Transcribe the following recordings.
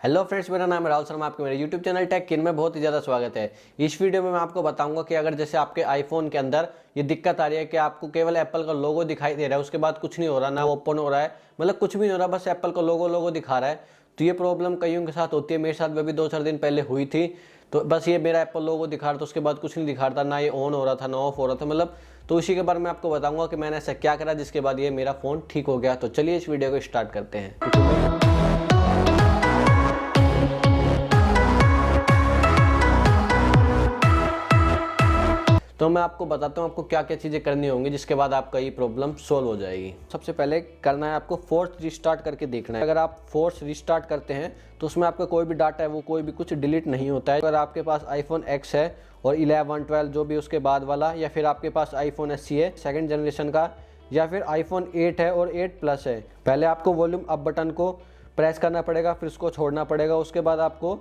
Hello friends, मेरा नाम है राहुल शर्मा। आपके मेरे यूट्यूब चैनल टेक किन में बहुत ही ज़्यादा स्वागत है। इस वीडियो में मैं आपको बताऊंगा कि अगर जैसे आपके आईफोन के अंदर ये दिक्कत आ रही है कि आपको केवल एप्पल का लोगो दिखाई दे रहा है, उसके बाद कुछ नहीं हो रहा, ना ओपन हो रहा है, मतलब कुछ भी नहीं हो रहा, बस एप्पल का लोगो दिखा रहा है। तो ये प्रॉब्लम कईयों के साथ होती है, मेरे साथ भी अभी 2-4 दिन पहले हुई थी। तो बस ये मेरा एप्पल लोगो दिखा रहा था, उसके बाद कुछ नहीं दिखा रहा था, ना ये ऑन हो रहा था ना ऑफ हो रहा था, मतलब। तो इसी के बारे में आपको बताऊंगा कि मैंने ऐसा क्या करा जिसके बाद ये मेरा फ़ोन ठीक हो गया। तो चलिए इस वीडियो को स्टार्ट करते हैं। तो मैं आपको बताता हूँ आपको क्या क्या चीज़ें करनी होंगी जिसके बाद आपका ये प्रॉब्लम सोल्व हो जाएगी। सबसे पहले करना है आपको फोर्स रिस्टार्ट करके देखना है। अगर आप फोर्स रिस्टार्ट करते हैं तो उसमें आपका कोई भी डाटा है वो कोई भी कुछ डिलीट नहीं होता है। अगर आपके पास आईफोन एक्स है और 11, 12 जो भी उसके बाद वाला, या फिर आपके पास आईफोन एसई है सेकेंड जनरेशन का, या फिर आईफोन 8 है और 8 प्लस है, पहले आपको वॉल्यूम अप बटन को प्रेस करना पड़ेगा, फिर उसको छोड़ना पड़ेगा। उसके बाद आपको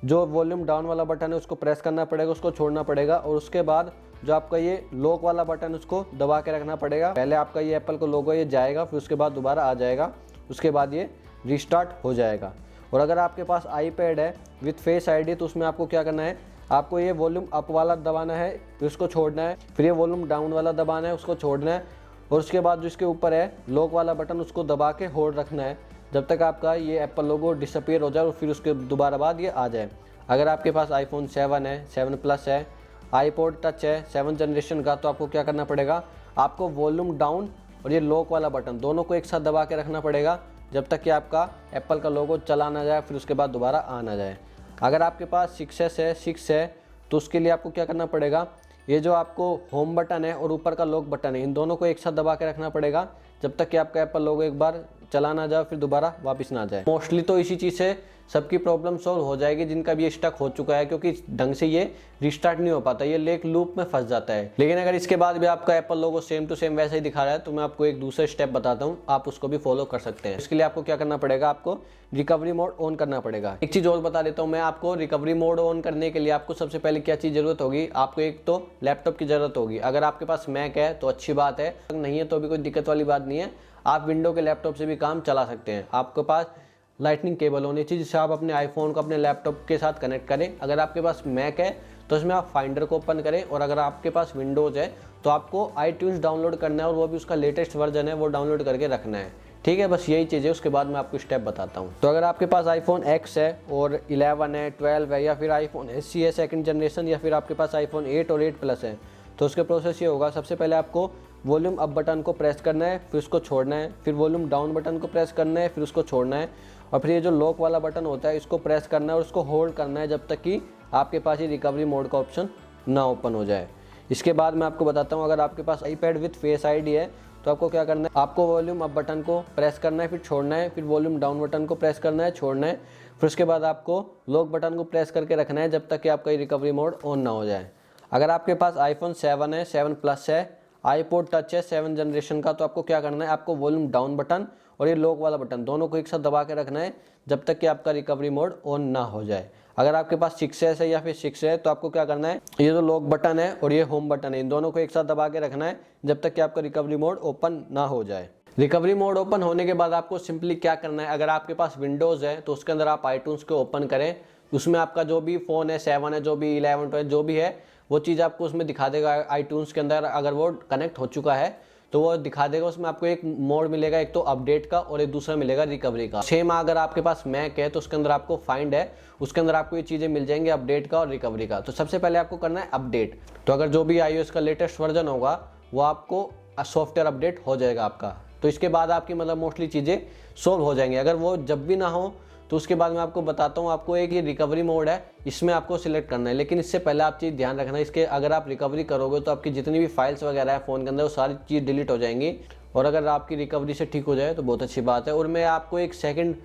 जो वॉल्यूम डाउन वाला बटन है उसको प्रेस करना पड़ेगा, उसको छोड़ना पड़ेगा। और उसके बाद जो आपका ये लॉक वाला बटन उसको दबा के रखना पड़ेगा। पहले आपका ये एप्पल का लोगो ये जाएगा, फिर उसके बाद दोबारा आ जाएगा, उसके बाद ये रिस्टार्ट हो जाएगा। और अगर आपके पास आईपैड है विथ फेस आईडी तो उसमें आपको क्या करना है, आपको ये वॉल्यूम अप वाला दबाना है, फिर उसको छोड़ना है, फिर ये वॉल्यूम डाउन वाला दबाना है, उसको छोड़ना है। और उसके बाद जो इसके ऊपर है लॉक वाला बटन उसको दबा के होल्ड रखना है जब तक आपका ये एप्पल लोगो डिसअपीयर हो जाए और फिर उसके दोबारा बाद ये आ जाए। अगर आपके पास आईफोन 7 है, 7 प्लस है, आईपॉड टच है 7 जनरेशन का, तो आपको क्या करना पड़ेगा, आपको वॉल्यूम डाउन और ये लॉक वाला बटन दोनों को एक साथ दबा के रखना पड़ेगा जब तक कि आपका एप्पल का लोगो चला ना जाए, फिर उसके बाद दोबारा आ ना जाए। अगर आपके पास 6 है तो उसके लिए आपको क्या करना पड़ेगा, ये जो आपको होम बटन है और ऊपर का लॉक बटन है, इन दोनों को एक साथ दबा के रखना पड़ेगा जब तक कि आपका एप्पल लोगो एक बार चला ना जाए, फिर दोबारा वापस ना जाए। मोस्टली तो इसी चीज़ से सबकी प्रॉब्लम सॉल्व हो जाएगी जिनका भी ये स्टक हो चुका है, क्योंकि ढंग से ये रिस्टार्ट नहीं हो पाता, ये लेक लूप में फंस जाता है। लेकिन अगर इसके बाद भी आपका apple logo same to same वैसे ही दिखा रहा है तो मैं आपको एक दूसरा स्टेप बताता हूँ, आप उसको भी फॉलो कर सकते हैं। इसके लिए आपको क्या करना पड़ेगा, आपको रिकवरी मोड ऑन करना पड़ेगा। एक चीज़ और बता देता हूँ मैं आपको, रिकवरी मोड ऑन करने के लिए आपको सबसे पहले क्या चीज़ जरूरत होगी, आपको एक तो लैपटॉप की जरूरत होगी। अगर आपके पास मैक है तो अच्छी बात है, नहीं है तो भी कोई दिक्कत वाली बात नहीं है, आप विंडो के लैपटॉप से भी काम चला सकते हैं। आपके पास लाइटनिंग केबल होनी चाहिए जिससे आप अपने आईफोन को अपने लैपटॉप के साथ कनेक्ट करें। अगर आपके पास मैक है तो इसमें आप फाइंडर को ओपन करें, और अगर आपके पास विंडोज़ है तो आपको आईट्यून्स डाउनलोड करना है और वो भी उसका लेटेस्ट वर्जन है वो डाउनलोड करके रखना है। ठीक है, बस यही चीज़ है, उसके बाद मैं आपको स्टेप बताता हूँ। तो अगर आपके पास आईफोन एक्स है और 11 है, 12 है, या फिर आईफोन एसई है सेकंड जनरेशन, या फिर आपके पास आईफोन 8 और 8 प्लस है, तो उसके प्रोसेस ये होगा, सबसे पहले आपको वॉल्यूम अप बटन को प्रेस करना है, फिर उसको छोड़ना है, फिर वॉल्यूम डाउन बटन को प्रेस करना है, फिर उसको छोड़ना है, और फिर ये जो लॉक वाला बटन होता है इसको प्रेस करना है और उसको होल्ड करना है जब तक कि आपके पास ये रिकवरी मोड का ऑप्शन ना ओपन हो जाए। इसके बाद मैं आपको बताता हूँ, अगर आपके पास आईपैड विथ फेस आईडी है तो आपको क्या करना है, आपको वॉल्यूम अप बटन को प्रेस करना है, फिर छोड़ना है, फिर वॉल्यूम डाउन बटन को प्रेस करना है, छोड़ना है, फिर उसके बाद आपको लॉक बटन को प्रेस करके रखना है जब तक कि आपका ये रिकवरी मोड ऑन ना हो जाए। अगर आपके पास आईफोन 7 है, 7 प्लस है, आईपॉड टच है 7 जनरेशन का, तो आपको क्या करना है, आपको वॉल्यूम डाउन बटन और ये लॉक वाला बटन दोनों को एक साथ दबा के रखना है जब तक कि आपका रिकवरी मोड ऑन ना हो जाए। अगर आपके पास 6S है या फिर 6 है तो आपको क्या करना है, ये जो लॉक बटन है और ये होम बटन है इन दोनों को एक साथ दबा के रखना है जब तक कि आपका रिकवरी मोड ओपन ना हो जाए। रिकवरी मोड ओपन होने के बाद आपको सिंपली क्या करना है, अगर आपके पास विंडोज़ है तो उसके अंदर आप आईट्यून्स को ओपन करें, उसमें आपका जो भी फ़ोन है 7 है, जो भी 11, 12 जो भी है वो चीज़ आपको उसमें दिखा देगा आईट्यून्स के अंदर। अगर वो कनेक्ट हो चुका है तो वो दिखा देगा, उसमें आपको एक मोड मिलेगा, एक तो अपडेट का और एक दूसरा मिलेगा रिकवरी का। सेम अगर आपके पास मैक है तो उसके अंदर आपको फाइंड है, उसके अंदर आपको ये चीज़ें मिल जाएंगी अपडेट का और रिकवरी का। तो सबसे पहले आपको करना है अपडेट। तो अगर जो भी iOS का लेटेस्ट वर्जन होगा वो आपको सॉफ्टवेयर अपडेट हो जाएगा आपका, तो इसके बाद आपकी मतलब मोस्टली चीज़ें सोल्व हो जाएंगी। अगर वो जब भी ना हो तो उसके बाद मैं आपको बताता हूँ, आपको एक ये रिकवरी मोड है इसमें आपको सिलेक्ट करना है। लेकिन इससे पहले आप चीज़ ध्यान रखना, इसके अगर आप रिकवरी करोगे तो आपकी जितनी भी फाइल्स वगैरह है फ़ोन के अंदर वो सारी चीज़ डिलीट हो जाएंगी, और अगर आपकी रिकवरी से ठीक हो जाए तो बहुत अच्छी बात है। और मैं आपको एक सेकंड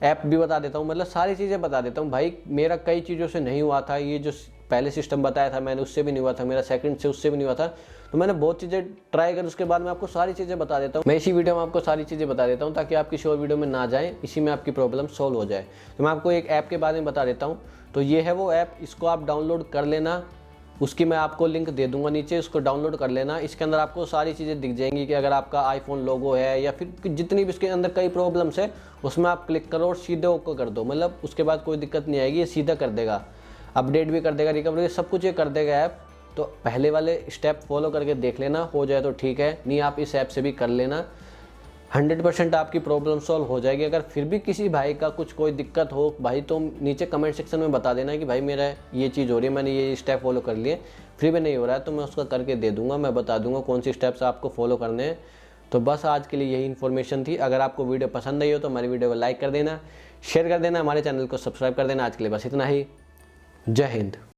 ऐप भी बता देता हूँ, मतलब सारी चीज़ें बता देता हूँ भाई, मेरा कई चीज़ों से नहीं हुआ था, ये जो पहले सिस्टम बताया था मैंने उससे भी नहीं हुआ था, मेरा सेकंड से उससे भी नहीं हुआ था, तो मैंने बहुत चीज़ें ट्राई कर उसके बाद मैं आपको सारी चीज़ें बता देता हूँ। मैं इसी वीडियो में आपको सारी चीज़ें बता देता हूँ ताकि आप किसी और वीडियो में ना जाएँ, इसी में आपकी प्रॉब्लम सॉल्व हो जाए। तो मैं आपको एक ऐप के बारे में बता देता हूँ। तो ये है वो ऐप, इसको आप डाउनलोड कर लेना, उसकी मैं आपको लिंक दे दूंगा नीचे, उसको डाउनलोड कर लेना। इसके अंदर आपको सारी चीज़ें दिख जाएंगी कि अगर आपका आईफोन लोगो है या फिर जितनी भी इसके अंदर कई प्रॉब्लम्स है, उसमें आप क्लिक करो और सीधे ओके कर दो। मतलब उसके बाद कोई दिक्कत नहीं आएगी, ये सीधा कर देगा, अपडेट भी कर देगा, रिकवरी सब कुछ ये कर देगा ऐप। तो पहले वाले स्टेप फॉलो करके देख लेना, हो जाए तो ठीक है, नहीं आप इस ऐप से भी कर लेना। 100% आपकी प्रॉब्लम सॉल्व हो जाएगी। अगर फिर भी किसी भाई का कुछ कोई दिक्कत हो भाई, तो नीचे कमेंट सेक्शन में बता देना कि भाई मेरा ये चीज़ हो रही है, मैंने ये स्टेप फॉलो कर लिए, फिर भी नहीं हो रहा है, तो मैं उसका करके दे दूंगा। मैं बता दूंगा कौन सी स्टेप्स आपको फॉलो करने हैं। तो बस आज के लिए यही इन्फॉर्मेशन थी। अगर आपको वीडियो पसंद आई हो तो हमारी वीडियो को लाइक कर देना, शेयर कर देना, हमारे चैनल को सब्सक्राइब कर देना। आज के लिए बस इतना ही। जय हिंद।